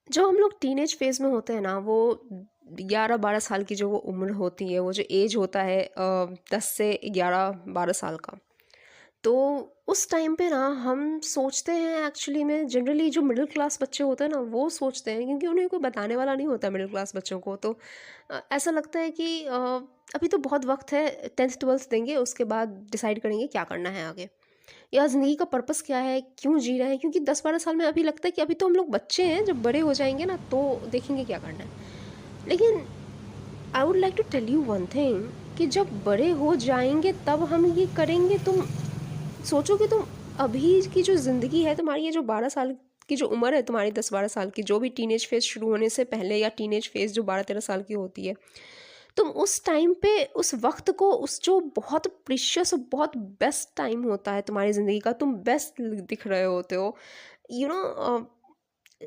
जो हम लोग टीनेज फेज़ में होते हैं ना, वो 11-12 साल की जो वो उम्र होती है, वो जो एज होता है 10 से 11-12 साल का। तो उस टाइम पे ना हम सोचते हैं, एक्चुअली में जनरली जो मिडिल क्लास बच्चे होते हैं ना, वो सोचते हैं, क्योंकि उन्हें कोई बताने वाला नहीं होता मिडिल क्लास बच्चों को। तो ऐसा लगता है कि अभी तो बहुत वक़्त है, 10th 12th देंगे, उसके बाद डिसाइड करेंगे क्या करना है आगे। या ज़िंदगी का पर्पस क्या है, क्यों जी रहे हैं? क्योंकि 10-12 साल में अभी लगता है कि अभी तो हम लोग बच्चे हैं, जब बड़े हो जाएँगे ना तो देखेंगे क्या करना है। लेकिन I would like to tell you one thing, कि जब बड़े हो जाएँगे तब हम ये करेंगे। तुम सोचो कि तुम अभी की जो ज़िंदगी है तुम्हारी, ये जो 12 साल की जो उम्र है तुम्हारी, 10-12 साल की, जो भी टीनेज फेज़ शुरू होने से पहले या टीनेज फेज़ जो 12-13 साल की होती है, तुम उस टाइम पे उस वक़्त को, उस जो बहुत प्रीशियस और बहुत बेस्ट टाइम होता है तुम्हारी ज़िंदगी का, तुम बेस्ट दिख रहे होते हो। यू नो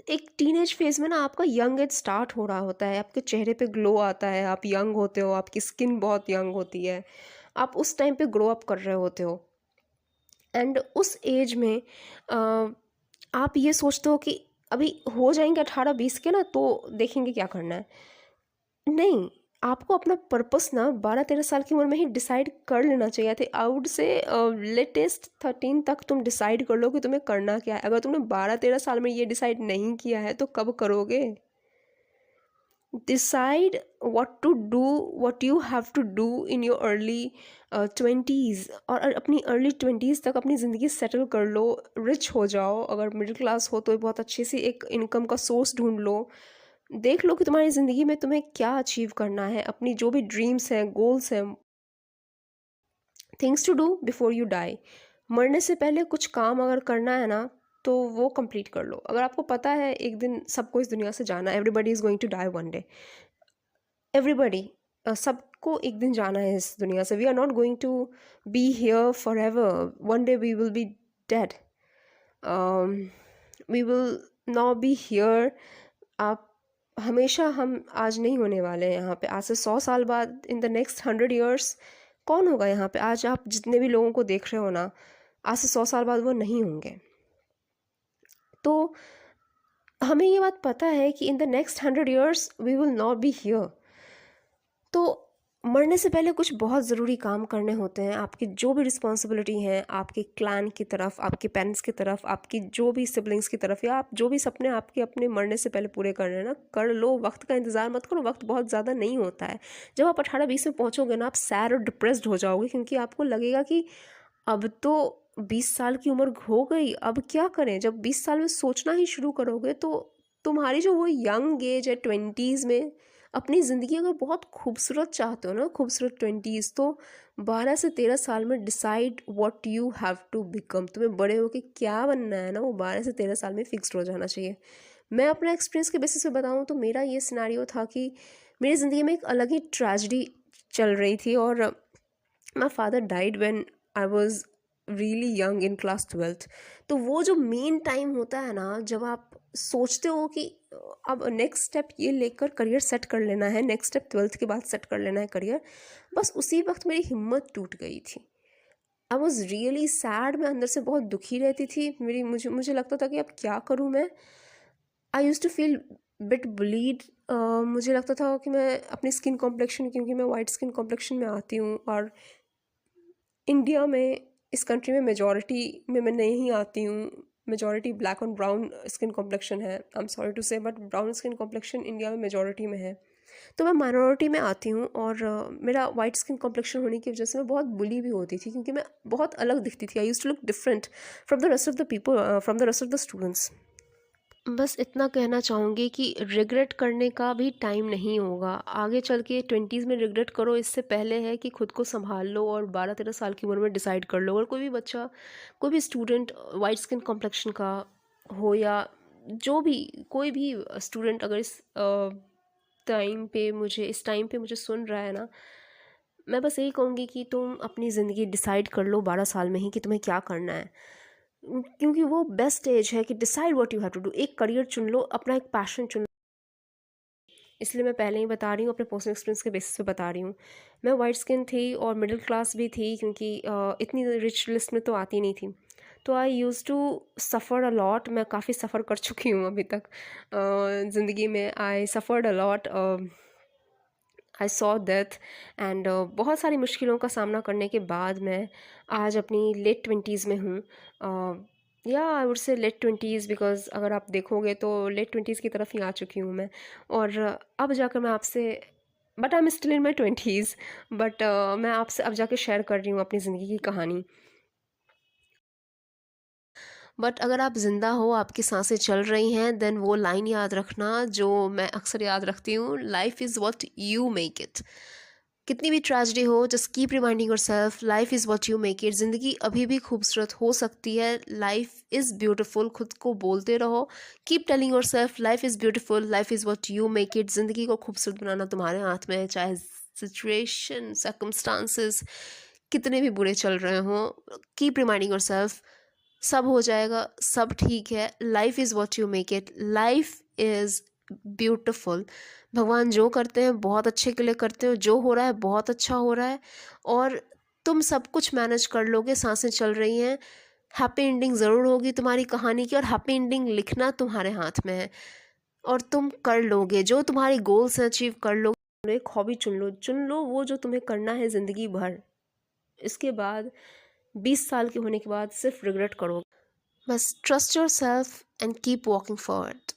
एक टीनेज फेज़ में ना आपका यंग एज स्टार्ट हो रहा होता है, आपके चेहरे पे ग्लो आता है, आप यंग होते हो, आपकी स्किन बहुत यंग होती है, आप उस टाइम पे ग्रो अप कर रहे होते हो। एंड उस एज में अ, आप ये सोचते हो कि अभी हो जाएंगे 18-20 के ना तो देखेंगे क्या करना है। नहीं, आपको अपना पर्पस ना 12-13 साल की उम्र में ही डिसाइड कर लेना चाहिए थे। आई वुड से लेटेस्ट 13 तक तुम डिसाइड कर लो कि तुम्हें करना क्या है। अगर तुमने 12-13 साल में ये डिसाइड नहीं किया है तो कब करोगे? decide what to do, what you have to do in your early 20s, और अपनी अर्ली 20s तक अपनी ज़िंदगी सेटल कर लो, रिच हो जाओ। अगर मिडिल क्लास हो तो बहुत अच्छी सी एक इनकम का सोर्स ढूंढ लो। देख लो कि तुम्हारी ज़िंदगी में तुम्हें क्या अचीव करना है, अपनी जो भी ड्रीम्स हैं, गोल्स हैं, things to do before you die. मरने से पहले कुछ काम अगर करना है ना, तो वो कंप्लीट कर लो। अगर आपको पता है एक दिन सबको इस दुनिया से जाना, everybody is going to die one day, everybody, सबको एक दिन जाना है इस दुनिया से। We are not going to be here forever, one day we will be dead, we will not be here. आप हमेशा, हम आज नहीं होने वाले हैं यहाँ पे। आज से 100 साल बाद, इन द नेक्स्ट 100 ईयर्स, कौन होगा यहाँ पे? आज आप जितने भी लोगों को देख रहे हो ना, आज से 100 साल बाद वो नहीं होंगे। तो हमें ये बात पता है कि in the next 100 years we will not be here. तो मरने से पहले कुछ बहुत ज़रूरी काम करने होते हैं। आपकी जो भी रिस्पॉन्सिबिलिटी हैं, आपके क्लैन की तरफ, आपके पेरेंट्स की तरफ, आपकी जो भी सिबलिंग्स की तरफ, या आप जो भी सपने आपके अपने मरने से पहले पूरे करने हैं ना, कर लो। वक्त का इंतज़ार मत करो, वक्त बहुत ज़्यादा नहीं होता है। जब आप 18-20 में पहुँचोगे ना, आप सैड और डिप्रेस्ड हो जाओगे, क्योंकि आपको लगेगा कि अब तो 20 साल की उम्र हो गई, अब क्या करें। जब 20 साल में सोचना ही शुरू करोगे तो तुम्हारी जो वो यंग एज है 20s में, अपनी ज़िंदगी अगर बहुत खूबसूरत चाहते हो ना, खूबसूरत 20s, तो 12 से 13 साल में decide what you have to become. तुम्हें बड़े होके क्या बनना है ना, वो 12 से 13 साल में फिक्स्ड हो जाना चाहिए। मैं अपना एक्सपीरियंस के बेसिस पे बताऊँ तो मेरा ये सिनेरियो था कि मेरी ज़िंदगी में एक अलग ही ट्रेजेडी चल रही थी, और my father died when I was really young in class 12th। तो वो जो मेन टाइम होता है ना, जब आप सोचते हो कि अब नेक्स्ट स्टेप ये लेकर करियर सेट कर लेना है, नेक्स्ट स्टेप 12th के बाद सेट कर लेना है करियर, बस उसी वक्त मेरी हिम्मत टूट गई थी। आई वॉज रियली सैड, मैं अंदर से बहुत दुखी रहती थी। मेरी मुझे मुझे लगता था कि अब क्या करूँ मैं। I use to feel bit bullied. मुझे लगता था कि मैं अपनी स्किन कॉम्प्लेक्शन, क्योंकि मैं वाइट स्किन कॉम्प्लेक्शन में आती हूँ, और इंडिया में, इस कंट्री में मेजॉरिटी में मैं नहीं आती हूँ। मेजॉरिटी ब्लैक और ब्राउन स्किन कॉम्प्लेक्शन है। आई एम सॉरी टू से, but brown skin complexion India में मेजॉरिटी में है। तो मैं माइनॉरिटी में आती हूँ, और मेरा वाइट स्किन कॉम्प्लेक्शन होने की वजह से मैं बहुत बुली भी होती थी, क्योंकि मैं बहुत अलग दिखती थी। I use to look different from the rest of the people, from the rest of the students. बस इतना कहना चाहूँगी कि रिग्रेट करने का भी टाइम नहीं होगा। आगे चल के 20s में रिग्रेट करो, इससे पहले है कि खुद को संभाल लो और 12-13 साल की उम्र में डिसाइड कर लो। और कोई भी बच्चा, कोई भी स्टूडेंट वाइट स्किन कॉम्प्लेक्शन का हो, या जो भी, कोई भी स्टूडेंट अगर इस टाइम पे मुझे सुन रहा है ना, मैं बस यही कहूँगी कि तुम अपनी ज़िंदगी डिसाइड कर लो 12 साल में ही कि तुम्हें क्या करना है। क्योंकि वो बेस्ट एज है कि decide what you have to do. एक करियर चुन लो, अपना एक पैशन चुन लो। इसलिए मैं पहले ही बता रही हूँ, अपने पर्सनल एक्सपीरियंस के बेसिस पे बता रही हूँ। मैं वाइट स्किन थी और मिडिल क्लास भी थी, क्योंकि इतनी रिच लिस्ट में तो आती नहीं थी। तो I use to suffer a lot. मैं काफ़ी सफ़र कर चुकी हूँ अभी तक ज़िंदगी में। I suffered a lot, I saw death and बहुत सारी मुश्किलों का सामना करने के बाद मैं आज अपनी लेट ट्वेंटीज़ में हूँ। या I would say late twenties, because अगर आप देखोगे तो लेट ट्वेंटीज़ की तरफ ही आ चुकी हूँ मैं। और अब जाकर मैं आपसे, but I am still in my twenties, but मैं आपसे अब जाके शेयर कर रही हूँ अपनी ज़िंदगी की कहानी। बट अगर आप ज़िंदा हो, आपकी सांसें चल रही हैं, देन वो लाइन याद रखना जो मैं अक्सर याद रखती हूँ, life is what you make it. कितनी भी ट्रेजेडी हो, just keep reminding yourself life is what you make it. ज़िंदगी अभी भी खूबसूरत हो सकती है, लाइफ इज़ ब्यूटिफुल। खुद को बोलते रहो, keep telling yourself life is beautiful, life is what you make it. ज़िंदगी को खूबसूरत बनाना तुम्हारे हाथ में है, चाहे सिचुएशन सर्कमस्टांसेस कितने भी बुरे चल रहे हों। कीप रिमाइंडिंग योरसेल्फ सब हो जाएगा, सब ठीक है। Life is what you make it, life is beautiful. भगवान जो करते हैं बहुत अच्छे के लिए करते हो, जो हो रहा है बहुत अच्छा हो रहा है, और तुम सब कुछ मैनेज कर लोगे। सांसें चल रही हैं, हैप्पी एंडिंग ज़रूर होगी तुम्हारी कहानी की, और हैप्पी एंडिंग लिखना तुम्हारे हाथ में है, और तुम कर लोगे जो तुम्हारी गोल्स हैं, अचीव कर लोगे। एक हॉबी चुन लो वो जो तुम्हें करना है ज़िंदगी भर। इसके बाद 20 साल के होने के बाद सिर्फ रिग्रेट करोगे। बस trust your self and keep walking forward.